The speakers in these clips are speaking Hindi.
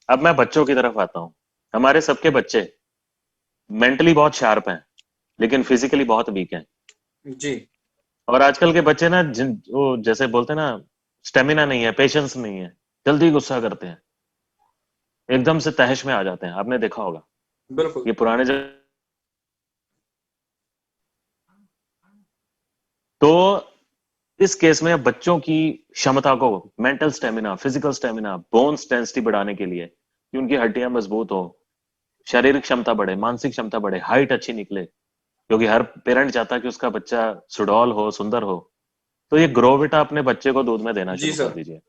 अब मैं बच्चों की तरफ आता हूँ। हमारे सबके बच्चे मेंटली बहुत शार्प हैं, लेकिन फिजिकली बहुत वीक हैं। जी। और आजकल के बच्चे ना, जिन वो जैसे बोलते हैं ना, स्टेमिना नहीं है, पेशेंस नहीं है, जल्दी गुस्सा करते हैं, एकदम से तहश में आ जाते हैं। आपने देखा होगा बिल्कुल। ये पुराने तो इस केस में बच्चों की क्षमता को, mental stamina, physical stamina, bones density बढ़ाने के लिए कि उनकी हड्डियां मजबूत हो, शारीरिक क्षमता बढ़े, मानसिक क्षमता बढ़े, हाइट अच्छी निकले, क्योंकि हर पेरेंट चाहता है कि उसका बच्चा सुडौल हो, सुंदर हो। तो ये ग्रोविटा अपने बच्चे को दूध में देना जी शुरू कर सर। दीजिए,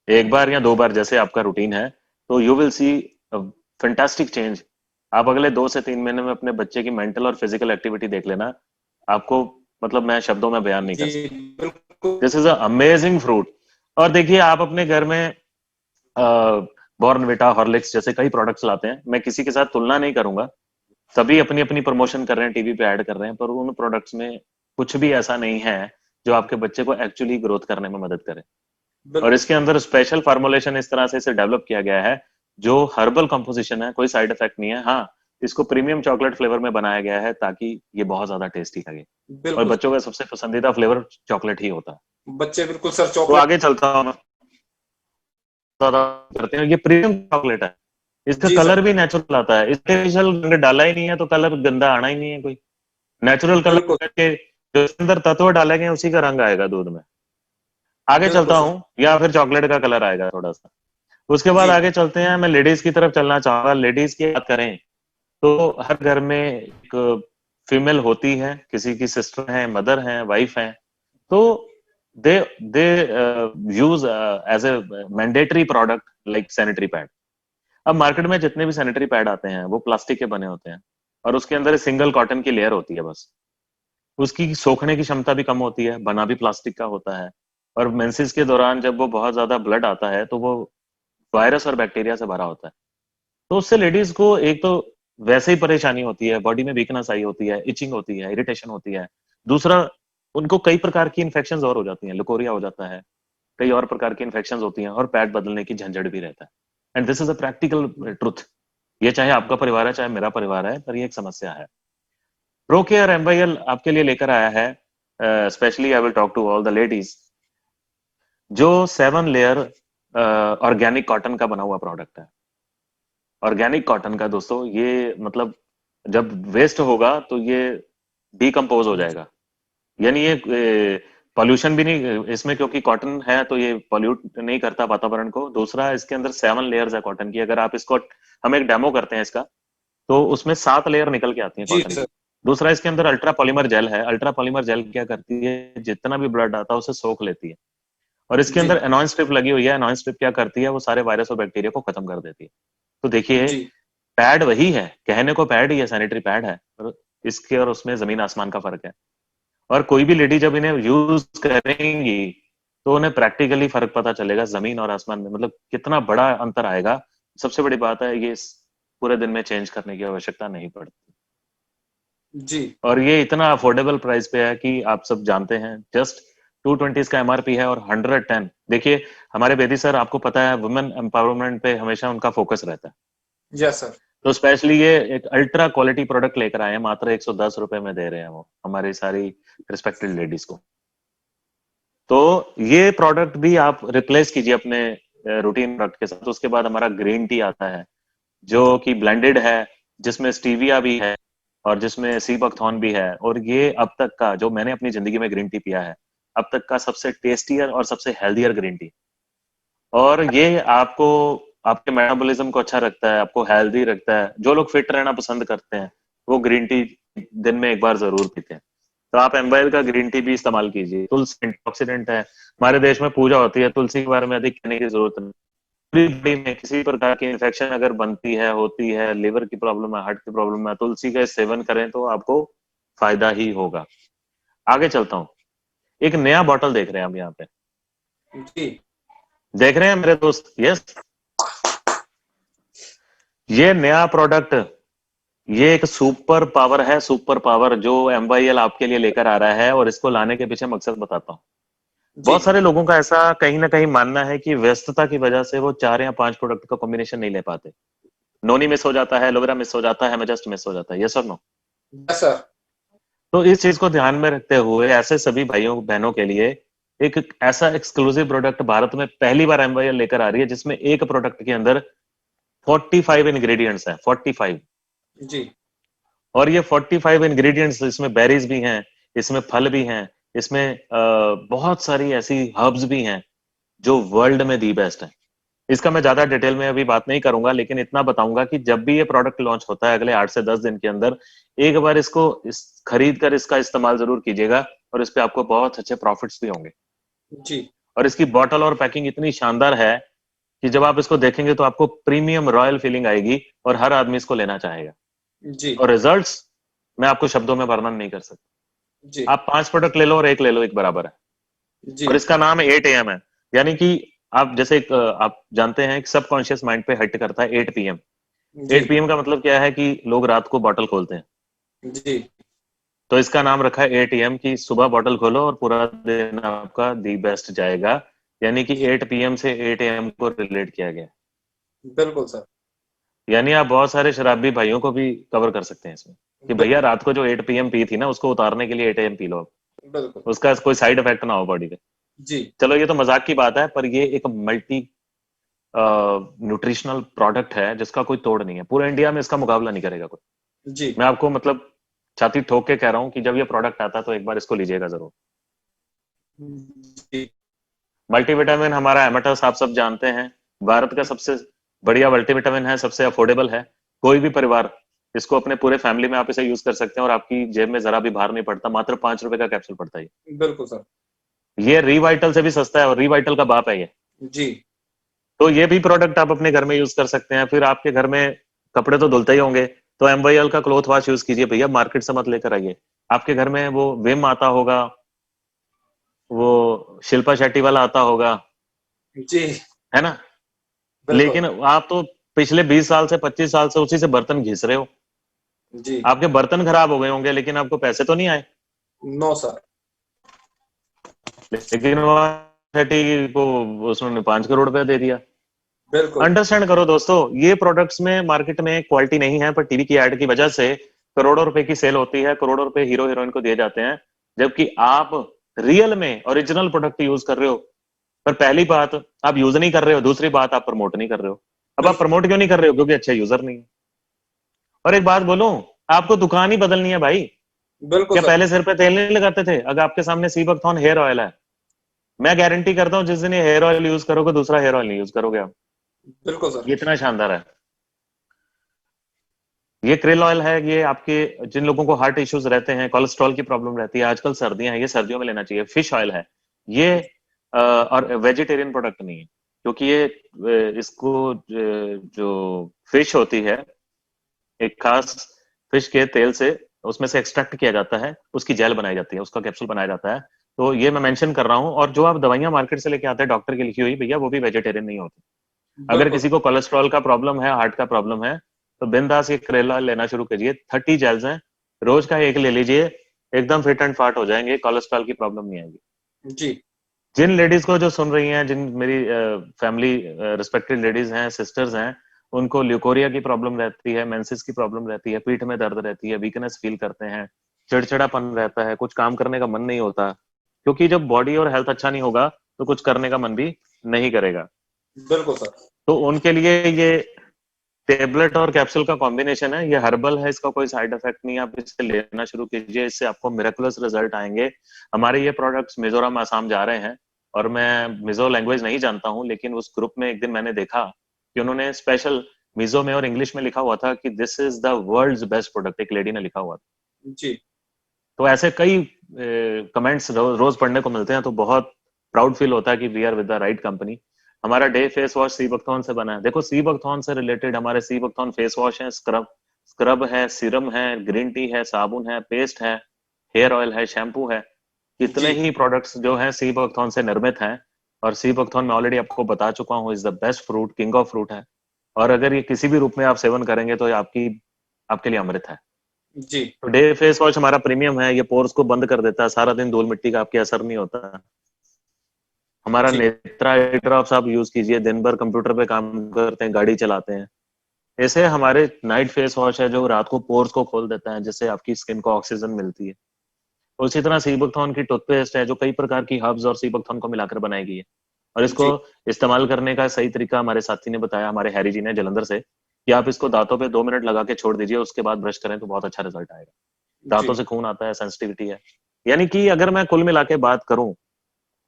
एक बार या दो बार जैसे आपका रूटीन है। तो you will see fantastic change. आप अगले 2 से 3 महीने में अपने बच्चे की मेंटल और फिजिकल एक्टिविटी देख लेना। आपको, मतलब मैं शब्दों में बयान नहीं कर जी सकता। बिल्कुल। This is a amazing fruit. और देखिए, आप अपने घर में बॉर्नविटा, हॉर्लिक्स जैसे कई प्रोडक्ट्स लाते हैं, मैं किसी के साथ तुलना नहीं करूंगा, सभी अपनी अपनी प्रमोशन कर रहे हैं, टीवी पे ऐड कर रहे हैं, पर उन प्रोडक्ट्स में कुछ भी ऐसा नहीं है जो आपके बच्चे को एक्चुअली ग्रोथ करने में मदद करे। और बिल्कुल। इसके अंदर स्पेशल फार्मूलेशन इस तरह से इसे डेवलप किया गया है, जो हर्बल कंपोजिशन है, कोई साइड इफेक्ट नहीं है। हाँ, इसको प्रीमियम चॉकलेट फ्लेवर में बनाया गया है ताकि ये बहुत ज्यादा टेस्टी लगे। और बिल्कुल। बच्चों का सबसे पसंदीदा फ्लेवर चॉकलेट ही होता है। बच्चे बिल्कुल सर तो चॉकलेट। आगे चलता हूँ मैं, ज्यादा करते हैं, ये प्रीमियम चॉकलेट है। इसका जी कलर सर। भी नेचुरल आता है, आर्टिफिशियल रंग डाला ही नहीं है, तो कलर गंदा आना ही नहीं है कोई। नेचुरल कलर बिल्कुल। करके जो इसके अंदर तत्व डाले गए हैं, उसी का रंग आएगा दूध में। आगे बिल्कुल चलता सर। हूँ, या फिर चॉकलेट का कलर आएगा थोड़ा सा। उसके बाद जी। आगे चलते हैं, मैं लेडीज की तरफ चलना चाहूंगा। लेडीज की बात करें तो हर घर में एक फीमेल होती है, किसी की सिस्टर है, मदर है, वाइफ है। तो they they use as a mandatory product like sanitary pad. अब मार्केट में जितने भी सैनिटरी पैड आते हैं वो प्लास्टिक के बने होते हैं, और उसके अंदर सिंगल कॉटन की लेयर होती है बस। उसकी सोखने की क्षमता भी कम होती है, बना भी प्लास्टिक का होता है। और मेंसेस के दौरान जब वो बहुत ज्यादा ब्लड आता है, तो वो वायरस और बैक्टीरिया से भरा होता है। तो उससे लेडीज को एक तो वैसे ही परेशानी होती है, बॉडी में वीकनेस आई होती है, इचिंग होती है, इरिटेशन होती है। दूसरा, उनको कई प्रकार की इन्फेक्शन और हो जाती हैं, लिकोरिया हो जाता है, कई और प्रकार की इन्फेक्शन होती हैं, और पैड बदलने की झंझट भी रहता है। And this is a practical truth. ये चाहे आपका परिवार है, चाहे मेरा परिवार है, पर ये एक समस्या है। प्रो केयर एमवाईएल आपके लिए लेकर आया है, specially I will talk to all the ladies, जो 7 लेयर ऑर्गेनिक कॉटन का बना हुआ प्रोडक्ट है। ऑर्गेनिक कॉटन का दोस्तों, ये मतलब जब वेस्ट होगा तो ये डिकम्पोज हो जाएगा। यानी ये पॉल्यूशन भी नहीं इसमें, क्योंकि कॉटन है तो ये पॉल्यूट नहीं करता वातावरण को। दूसरा, इसके अंदर 7 लेयर्स है कॉटन की। अगर आप इसको, हम एक डेमो करते हैं इसका, तो उसमें 7 लेयर निकल के आती है जी कॉटन सर। की। दूसरा, इसके अंदर अल्ट्रा पॉलीमर जेल है। अल्ट्रा पॉलीमर जेल क्या करती है, जितना भी ब्लड आता है उसे सोख लेती है। और इसके जी। अंदर एनॉइन स्ट्रिप लगी हुई है। एनॉइन स्ट्रिप क्या करती है, वो सारे वायरस और बैक्टीरिया को खत्म कर देती है। तो देखिए, जी। पैड वही है, कहने को पैड ही है, सैनिटरी पैड है, पर इसके और उसमें जमीन आसमान का फर्क है। और कोई भी लेडी जब इन्हें यूज करेंगी, तो उन्हें प्रैक्टिकली फर्क पता चलेगा, जमीन और आसमान में, मतलब कितना बड़ा अंतर आएगा। सबसे बड़ी बात है, ये पूरे दिन में चेंज करने की आवश्यकता नहीं पड़ती। जी। और ये इतना अफोर्डेबल प्राइस पे है कि आप सब जानते हैं, जस्ट 220 इसका एमआरपी है, और 110। देखिए, हमारे बेदी सर, आपको पता है, वुमेन एम्पावरमेंट पे हमेशा उनका फोकस रहता है। Yes sir. तो स्पेशली ये एक अल्ट्रा क्वालिटी प्रोडक्ट लेकर आए हैं, मात्र 110 रुपए में दे रहे हैं वो हमारी सारी रिस्पेक्टेड लेडीज को। तो ये प्रोडक्ट भी आप रिप्लेस कीजिए अपने रूटीन प्रोडक्ट के साथ। उसके बाद हमारा ग्रीन टी आता है, जो कि ब्लेंडेड है, जिसमें स्टीविया भी है, और जिसमें सी बकथॉर्न भी है। और ये अब तक का, जो मैंने अपनी जिंदगी में ग्रीन टी पिया है, अब तक का सबसे टेस्टियर और सबसे हेल्दियर ग्रीन टी। और ये आपको, आपके मेटाबॉलिज्म को अच्छा रखता है, आपको हेल्दी रखता है। जो लोग फिट रहना पसंद करते हैं, वो ग्रीन टी दिन में एक बार जरूर पीते हैं। तो आप एम्बाइल का ग्रीन टी भी इस्तेमाल कीजिए। तुलसी एंटीऑक्सीडेंट है, हमारे देश में पूजा होती है, तुलसी के बारे में अधिक कहने की जरूरत नहीं। पूरी बॉडी में किसी प्रकार की इन्फेक्शन अगर बनती है, होती है, लिवर की प्रॉब्लम है, हार्ट की प्रॉब्लम है, तुलसी का सेवन करें तो आपको फायदा ही होगा। आगे चलता हूँ। एक नया बॉटल देख रहे हैं हम यहाँ पे, जी। देख रहे हैं मेरे दोस्त? यस, ये नया प्रोडक्ट, ये एक सुपर पावर है, सुपर पावर, जो एमवाईएल आपके लिए लेकर आ रहा है। और इसको लाने के पीछे मकसद बताता हूँ। जी बहुत सारे लोगों का ऐसा कहीं ना कहीं मानना है कि व्यस्तता की वजह से वो 4 या 5 प्रोडक्ट का कॉम्बिनेशन नहीं ले पाते। नोनी मिस हो जाता है, एलोवेरा मिस हो जाता है, मेजस्ट मिस हो जाता है, यस और नो? Yes sir. तो इस चीज को ध्यान में रखते हुए ऐसे सभी भाइयों बहनों के लिए एक ऐसा एक्सक्लूसिव प्रोडक्ट भारत में पहली बार एमवाईएल लेकर आ रही है, जिसमें एक प्रोडक्ट के अंदर 45 इंग्रेडिएंट्स हैं, 45। जी और ये 45 इंग्रेडिएंट्स, इसमें बेरीज भी हैं, इसमें फल भी हैं, इसमें बहुत सारी ऐसी हर्ब्स भी हैं जो वर्ल्ड में दी बेस्ट है। इसका मैं ज्यादा डिटेल में अभी बात नहीं करूंगा, लेकिन इतना बताऊंगा कि जब भी ये प्रोडक्ट लॉन्च होता है अगले 8 से 10 दिन के अंदर, एक बार इसको खरीद कर इसका इस्तेमाल जरूर कीजिएगा, और इस पे आपको बहुत अच्छे प्रॉफिट्स भी होंगे। जी और इसकी बॉटल और पैकिंग इतनी शानदार है कि जब आप इसको देखेंगे तो आपको प्रीमियम रॉयल फीलिंग आएगी और हर आदमी इसको लेना चाहेगा। जी और रिजल्ट्स मैं आपको शब्दों में वर्णन नहीं कर सकता। जी आप 5 प्रोडक्ट ले लो और एक ले लो, एक बराबर है। जी और इसका नाम 8 AM है, यानी कि आप जैसे आप जानते हैं कि सबकॉन्शियस माइंड पे हिट करता है 8 PM। जी 8 PM का मतलब क्या है कि लोग रात को बॉटल खोलते हैं। जी तो इसका नाम रखा है 8 AM की सुबह बॉटल खोलो और पूरा दिन आपका दी बेस्ट जाएगा, यानी कि 8 PM से 8 AM को रिलेट किया गया है। बिल्कुल सर। यानी आप बहुत सारे शराबी भाइयों को भी कवर कर सकते हैं इसमें, कि भैया बिल्कुल रात को जो 8 PM पी थी ना, उसको उतारने के लिए 8 AM पी लो आप। बिल्कुल। उसका कोई साइड इफेक्ट ना हो बॉडी पे। जी चलो ये तो मजाक की बात है, पर ये एक मल्टी न्यूट्रिशनल प्रोडक्ट है जिसका कोई तोड़ नहीं है, पूरे इंडिया में इसका मुकाबला नहीं करेगा कोई। जी मैं आपको मतलब छाती ठोक के कह रहा हूँ कि जब ये प्रोडक्ट आता है तो एक बार इसको लीजिएगा जरूर। जी मल्टीविटामिन हमारा एमेटस आप सब जानते हैं, भारत का सबसे बढ़िया मल्टीविटामिन है, सबसे अफोर्डेबल है। कोई भी परिवार इसको अपने पूरे फैमिली में आप इसे यूज कर सकते हैं और आपकी जेब में जरा भी भार नहीं पड़ता, मात्र 5 रुपए का कैप्सूल पड़ता है। बिल्कुल सर। ये रिवाइटल से भी सस्ता है और रिवाइटल का बाप है ये। जी तो ये भी प्रोडक्ट आप अपने घर में यूज कर सकते हैं। फिर आपके घर में कपड़े तो धुलते ही होंगे, तो एमवाईएल का क्लॉथ वॉश यूज कीजिए भैया, मार्केट से मत लेकर आइए। आपके घर में वो विम आता होगा, वो शिल्पा शेट्टी वाला आता होगा, जी है ना? बिल्कुल। लेकिन आप तो पिछले 20 साल से 25 साल से उसी से बर्तन घिस रहे हो। जी आपके बर्तन खराब हो गए होंगे लेकिन आपको पैसे तो नहीं आए। No sir. लेकिन वो शेट्टी को उसने 5 करोड़ रुपया दे दिया। बिल्कुल अंडरस्टैंड करो दोस्तों, ये प्रोडक्ट्स में मार्केट में क्वालिटी नहीं है, पर टीवी की एड की वजह से करोड़ों रुपए की सेल होती है, करोड़ों रुपए हीरो हीरोइन को दिए जाते हैं, जबकि आप रियल में ओरिजिनल प्रोडक्ट यूज कर रहे हो। पर पहली बात, आप यूज नहीं कर रहे हो, दूसरी बात आप प्रमोट नहीं कर रहे हो। अब आप बिल्कुल प्रमोट क्यों नहीं कर रहे हो? क्योंकि अच्छा यूजर नहीं है। और एक बात बोलूं, आपको दुकान ही बदलनी है भाई। बिल्कुल क्या सर। पहले सिर पे तेल नहीं लगाते थे? अगर आपके सामने सीबकथॉर्न हेयर ऑयल है, मैं गारंटी करता हूं जिस दिन ये हेयर ऑयल यूज करोगे दूसरा हेयर ऑयल नहीं यूज करोगे आप। बिल्कुल सर। ये इतना शानदार है। ये क्रिल ऑयल है, ये आपके जिन लोगों को हार्ट इश्यूज रहते हैं, कोलेस्ट्रॉल की प्रॉब्लम रहती है, आजकल सर्दियां हैं, ये सर्दियों में लेना चाहिए। फिश ऑयल है ये, और वेजिटेरियन प्रोडक्ट नहीं है, क्योंकि ये इसको जो फिश होती है, एक खास फिश के तेल से उसमें से एक्सट्रैक्ट किया जाता है, उसकी जेल बनाई जाती है, उसका कैप्सूल बनाया जाता है। तो ये मैं मेंशन कर रहा हूँ। और जो आप दवाइयां मार्केट से लेके आते हैं डॉक्टर की लिखी हुई, भैया वो भी वेजिटेरियन नहीं होती। अगर बिल्कुल किसी को कोलेस्ट्रॉल का प्रॉब्लम है, हार्ट का प्रॉब्लम है, तो बिंदास ये करेला लेना शुरू कीजिए। 30 जेल्स हैं, रोज का एक ले लीजिए, एकदम फिट एंड फाट हो जाएंगे, कोलेस्ट्रॉल की प्रॉब्लम नहीं आएगी। जी जिन लेडीज को जो सुन रही हैं, जिन मेरी फैमिली रिस्पेक्टेड लेडीज हैं, सिस्टर्स हैं, उनको ल्यूकोरिया की प्रॉब्लम रहती है, मेंसेस की प्रॉब्लम रहती है, पीठ में दर्द रहती है, वीकनेस फील करते हैं, चिड़चिड़ापन रहता है, कुछ काम करने का मन नहीं होता, क्योंकि जब बॉडी और हेल्थ अच्छा नहीं होगा तो कुछ करने का मन भी नहीं करेगा। बिल्कुल सर। तो उनके लिए ये टेबलेट और कैप्सूल का कॉम्बिनेशन है, ये हर्बल है, इसका कोई साइड इफेक्ट नहीं है, आप इसे लेना शुरू कीजिए, इससे आपको मिरेकुलस रिजल्ट आएंगे। हमारे ये प्रोडक्ट्स मिजोरम आसाम जा रहे हैं, और मैं मिजो लैंग्वेज नहीं जानता हूँ, लेकिन उस ग्रुप में एक दिन मैंने देखा कि उन्होंने स्पेशल मिजो में और इंग्लिश में लिखा हुआ था कि this is the world's best product, एक लेडी ने लिखा हुआ था। जी तो ऐसे कई कमेंट्स रोज पढ़ने को मिलते हैं, तो बहुत प्राउड फील होता है कि we are with the right company. हमारा day face wash sea buckthorn से बना है। देखो सी बकथॉन से रिलेटेड हमारे सी बकथॉन फेस वॉश है, स्क्रब स्क्रब है, सीरम है, ग्रीन टी है, साबुन है, पेस्ट है, हेयर ऑयल है, शैम्पू है। जी कितने ही प्रोडक्ट्स जो हैं सी बकथॉन से निर्मित हैं। और सी बकथॉन मैं ऑलरेडी आपको बता चुका हूँ, is the best fruit, king of fruit है। और अगर ये किसी भी रूप में आप सेवन करेंगे तो ये आपके लिए अमृत है। जी तो डे फेस वॉश हमारा प्रीमियम है, ये पोर्स को बंद कर देता है, सारा दिन धूल मिट्टी का आपके असर नहीं होता। हमारा जी नेत्रा आई ड्रॉप्स आप यूज कीजिए, दिन भर कंप्यूटर पे काम करते हैं, गाड़ी चलाते हैं। ऐसे हमारे नाइट फेस वॉश है जो रात को पोर्स को खोल देता है, जिससे आपकी स्किन को ऑक्सीजन मिलती है। उसी तरह सीबकथॉर्न की टूथपेस्ट है जो कई प्रकार की हर्ब्स और सीबकथॉर्न को मिलाकर बनाई गई है, और इसको जी इस्तेमाल करने का सही तरीका हमारे साथी ने बताया, हमारे हैरी जी ने जलंधर से, कि आप इसको दांतों पे 2 मिनट लगा के छोड़ दीजिए, उसके बाद ब्रश करें तो बहुत अच्छा रिजल्ट आएगा। जी दांतों से खून आता है, सेंसिटिविटी है। यानी कि अगर मैं कुल मिला के बात करूं,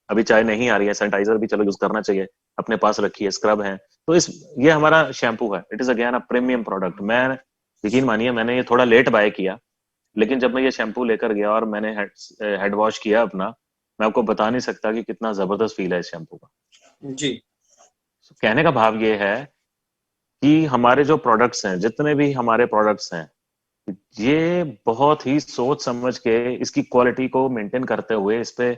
अभी चाय नहीं आ रही है, सैनिटाइजर भी चलो यूज करना चाहिए, अपने पास रखिए, स्क्रब है, तो इस ये हमारा शैम्पू है, it is again a premium product. मैं, यकीन मानिए, मैंने ये थोड़ा लेट बाय किया, लेकिन जब मैं ये शैम्पू लेकर गया और मैंने हेड वॉश किया अपना, मैं आपको बता नहीं सकता कि कितना जबरदस्त फील है इस शैम्पू का। जी कहने का भाव ये है कि हमारे जो प्रोडक्ट्स हैं, जितने भी हमारे प्रोडक्ट्स हैं, ये बहुत ही सोच समझ के इसकी क्वालिटी को मेंटेन करते हुए इस पे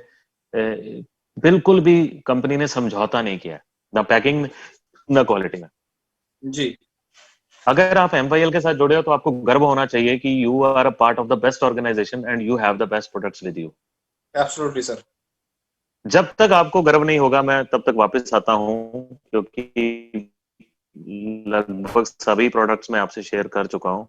बिल्कुल भी कंपनी ने समझौता नहीं किया, ना पैकिंग ना क्वालिटी में। जी अगर आप एमवाईएल के साथ जुड़े हो तो आपको गर्व होना चाहिए कि you are a part of the best organization and you have the best products with you. Absolutely sir. जब तक आपको गर्व नहीं होगा, मैं तब तक वापस आता हूं, क्योंकि लगभग सभी प्रोडक्ट्स मैं आपसे शेयर कर चुका हूं।